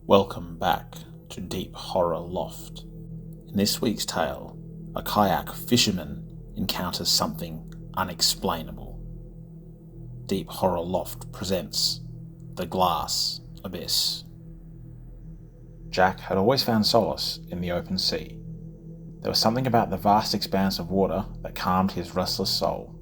Welcome back to Deep Horror LofT. In this week's tale, a kayak fisherman encounters something unexplainable. Deep Horror LofT presents The Glass Abyss. Jack had always found solace in the open sea. There was something about the vast expanse of water that calmed his restless soul.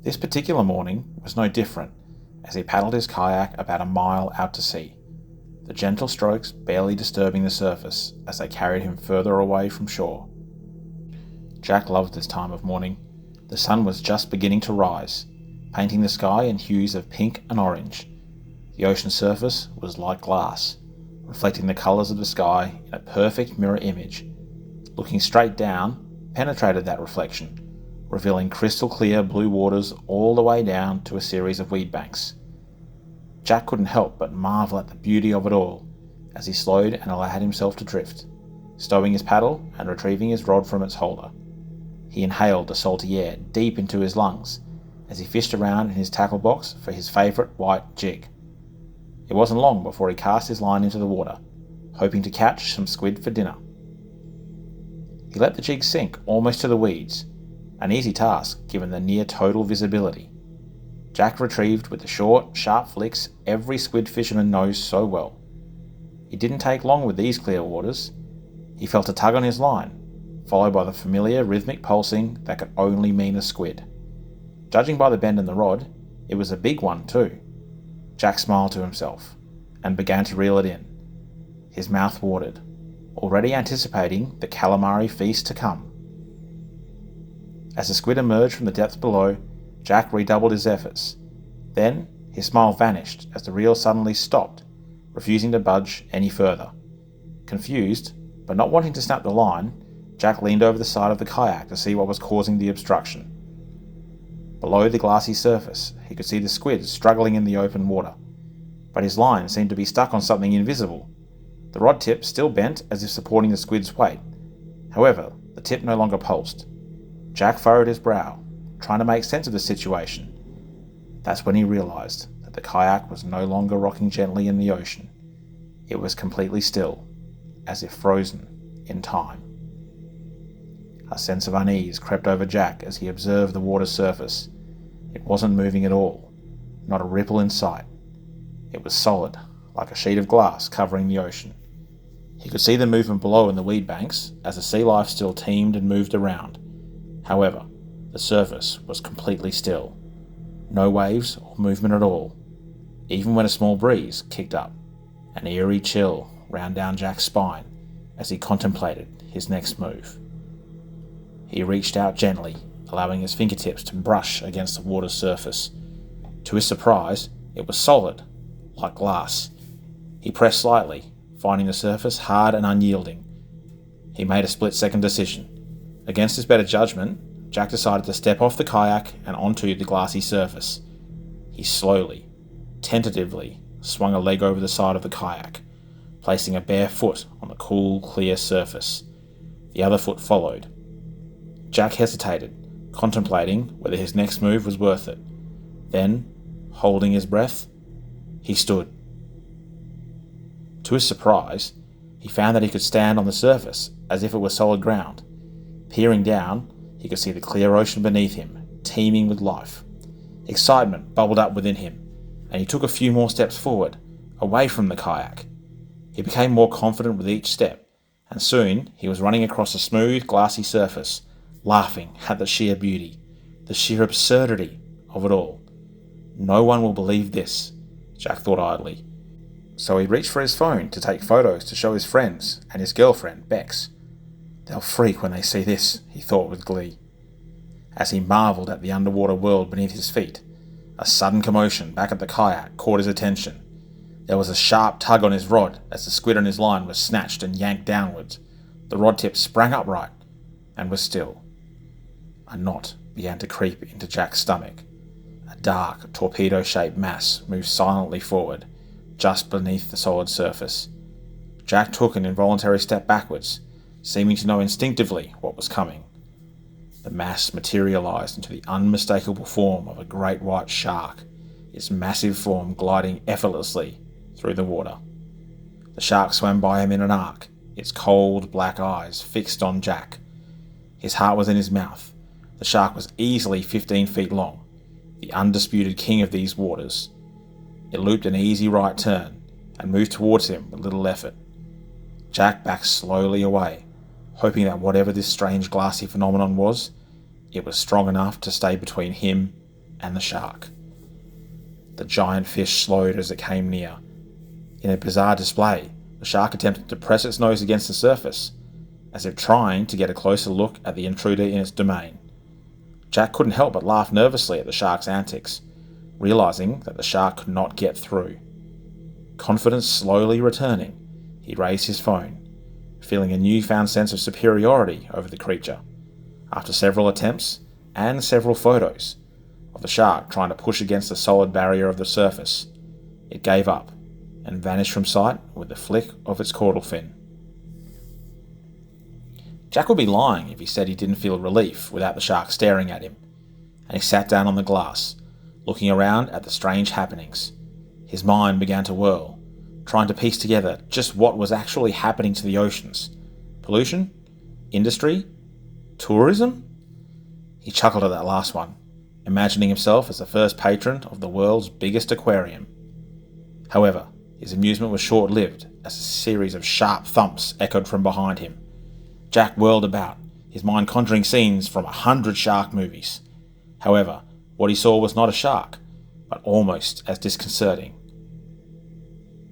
This particular morning was no different as he paddled his kayak about a mile out to sea, the gentle strokes barely disturbing the surface as they carried him further away from shore. Jack loved this time of morning. The sun was just beginning to rise, painting the sky in hues of pink and orange. The ocean surface was like glass, reflecting the colours of the sky in a perfect mirror image. Looking straight down penetrated that reflection, revealing crystal clear blue waters all the way down to a series of weed banks. Jack couldn't help but marvel at the beauty of it all as he slowed and allowed himself to drift, stowing his paddle and retrieving his rod from its holder. He inhaled the salty air deep into his lungs as he fished around in his tackle box for his favourite white jig. It wasn't long before he cast his line into the water, hoping to catch some squid for dinner. He let the jig sink almost to the weeds, an easy task given the near total visibility. Jack retrieved with the short, sharp flicks every squid fisherman knows so well. It didn't take long with these clear waters. He felt a tug on his line, followed by the familiar rhythmic pulsing that could only mean a squid. Judging by the bend in the rod, it was a big one too. Jack smiled to himself and began to reel it in. His mouth watered, already anticipating the calamari feast to come. As the squid emerged from the depths below, Jack redoubled his efforts. Then his smile vanished as the reel suddenly stopped, refusing to budge any further. Confused, but not wanting to snap the line, Jack leaned over the side of the kayak to see what was causing the obstruction. Below the glassy surface, he could see the squid struggling in the open water, but his line seemed to be stuck on something invisible. The rod tip still bent as if supporting the squid's weight. However, the tip no longer pulsed. Jack furrowed his brow, trying to make sense of the situation. That's when he realised that the kayak was no longer rocking gently in the ocean. It was completely still, as if frozen in time. A sense of unease crept over Jack as he observed the water's surface. It wasn't moving at all, not a ripple in sight. It was solid, like a sheet of glass covering the ocean. He could see the movement below in the weed banks as the sea life still teemed and moved around. However, the surface was completely still. No waves or movement at all, even when a small breeze kicked up. An eerie chill ran down Jack's spine as he contemplated his next move. He reached out gently, allowing his fingertips to brush against the water's surface. To his surprise, it was solid, like glass. He pressed slightly, finding the surface hard and unyielding. He made a split-second decision. Against his better judgment, Jack decided to step off the kayak and onto the glassy surface. He slowly, tentatively, swung a leg over the side of the kayak, placing a bare foot on the cool, clear surface. The other foot followed. Jack hesitated, contemplating whether his next move was worth it. Then, holding his breath, he stood. To his surprise, he found that he could stand on the surface as if it were solid ground. Peering down, he could see the clear ocean beneath him, teeming with life. Excitement bubbled up within him, and he took a few more steps forward, away from the kayak. He became more confident with each step, and soon he was running across a smooth, glassy surface, laughing at the sheer beauty, the sheer absurdity of it all. No one will believe this, Jack thought idly. So he reached for his phone to take photos to show his friends and his girlfriend, Bex. They'll freak when they see this, he thought with glee. As he marvelled at the underwater world beneath his feet, a sudden commotion back at the kayak caught his attention. There was a sharp tug on his rod as the squid on his line was snatched and yanked downwards. The rod tip sprang upright and was still. A knot began to creep into Jack's stomach. A dark, torpedo-shaped mass moved silently forward, just beneath the solid surface. Jack took an involuntary step backwards, seeming to know instinctively what was coming. The mass materialised into the unmistakable form of a great white shark, its massive form gliding effortlessly through the water. The shark swam by him in an arc, its cold black eyes fixed on Jack. His heart was in his mouth. The shark was easily 15 feet long, the undisputed king of these waters. It looped an easy right turn and moved towards him with little effort. Jack backed slowly away, hoping that whatever this strange glassy phenomenon was, it was strong enough to stay between him and the shark. The giant fish slowed as it came near. In a bizarre display, the shark attempted to press its nose against the surface, as if trying to get a closer look at the intruder in its domain. Jack couldn't help but laugh nervously at the shark's antics, realizing that the shark could not get through. Confidence slowly returning, he raised his phone, feeling a newfound sense of superiority over the creature. After several attempts and several photos of the shark trying to push against the solid barrier of the surface, it gave up and vanished from sight with the flick of its caudal fin. Jack would be lying if he said he didn't feel relief without the shark staring at him, and he sat down on the glass, looking around at the strange happenings. His mind began to whirl, trying to piece together just what was actually happening to the oceans. Pollution? Industry? Tourism? He chuckled at that last one, imagining himself as the first patron of the world's biggest aquarium. However, his amusement was short-lived as a series of sharp thumps echoed from behind him. Jack whirled about, his mind conjuring scenes from 100 shark movies. However, what he saw was not a shark, but almost as disconcerting.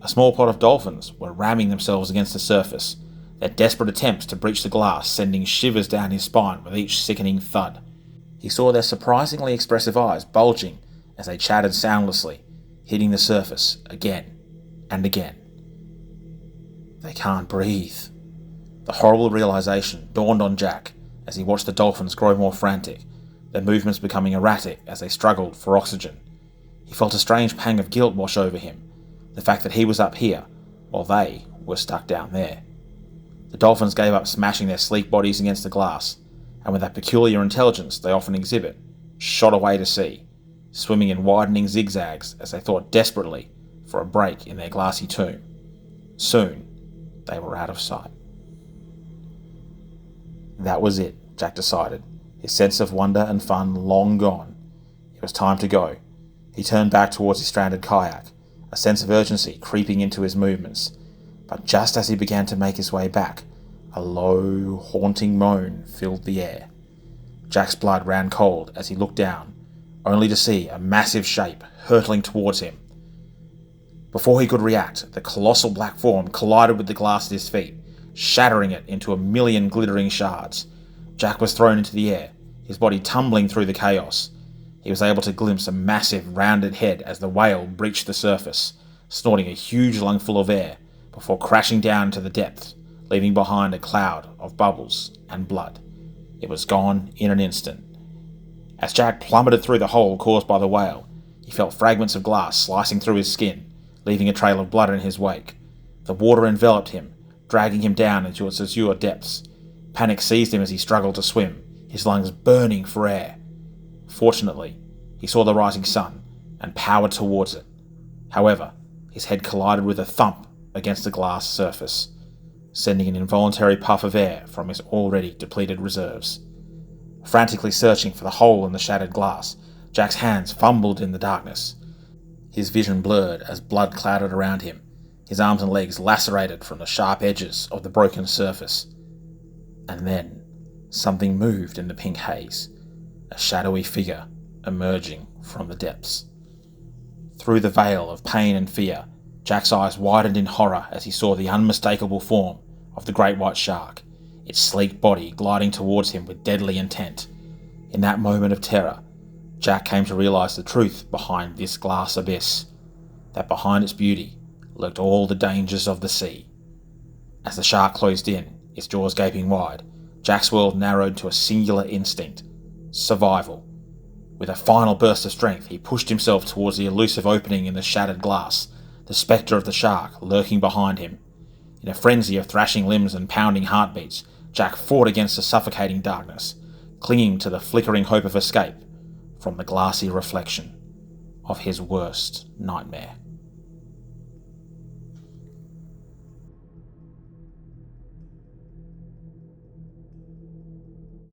A small pod of dolphins were ramming themselves against the surface, their desperate attempts to breach the glass sending shivers down his spine with each sickening thud. He saw their surprisingly expressive eyes bulging as they chattered soundlessly, hitting the surface again and again. They can't breathe. The horrible realization dawned on Jack as he watched the dolphins grow more frantic, their movements becoming erratic as they struggled for oxygen. He felt a strange pang of guilt wash over him, the fact that he was up here while they were stuck down there. The dolphins gave up smashing their sleek bodies against the glass, and with that peculiar intelligence they often exhibit, shot away to sea, swimming in widening zigzags as they fought desperately for a break in their glassy tomb. Soon, they were out of sight. That was it, Jack decided, his sense of wonder and fun long gone. It was time to go. He turned back towards his stranded kayak, a sense of urgency creeping into his movements. But just as he began to make his way back, a low, haunting moan filled the air. Jack's blood ran cold as he looked down, only to see a massive shape hurtling towards him. Before he could react, the colossal black form collided with the glass at his feet, shattering it into a million glittering shards. Jack was thrown into the air, his body tumbling through the chaos. He was able to glimpse a massive, rounded head as the whale breached the surface, snorting a huge lungful of air before crashing down into the depths, leaving behind a cloud of bubbles and blood. It was gone in an instant. As Jack plummeted through the hole caused by the whale, he felt fragments of glass slicing through his skin, leaving a trail of blood in his wake. The water enveloped him, dragging him down into its azure depths. Panic seized him as he struggled to swim, his lungs burning for air. Fortunately, he saw the rising sun and powered towards it. However, his head collided with a thump against the glass surface, sending an involuntary puff of air from his already depleted reserves. Frantically searching for the hole in the shattered glass, Jack's hands fumbled in the darkness. His vision blurred as blood clouded around him, his arms and legs lacerated from the sharp edges of the broken surface. And then, something moved in the pink haze, a shadowy figure emerging from the depths. Through the veil of pain and fear, Jack's eyes widened in horror as he saw the unmistakable form of the great white shark, its sleek body gliding towards him with deadly intent. In that moment of terror, Jack came to realize the truth behind this glass abyss, that behind its beauty lurked all the dangers of the sea. As the shark closed in, its jaws gaping wide, Jack's world narrowed to a singular instinct: survival. With a final burst of strength, he pushed himself towards the elusive opening in the shattered glass, the spectre of the shark lurking behind him. In a frenzy of thrashing limbs and pounding heartbeats, Jack fought against the suffocating darkness, clinging to the flickering hope of escape from the glassy reflection of his worst nightmare.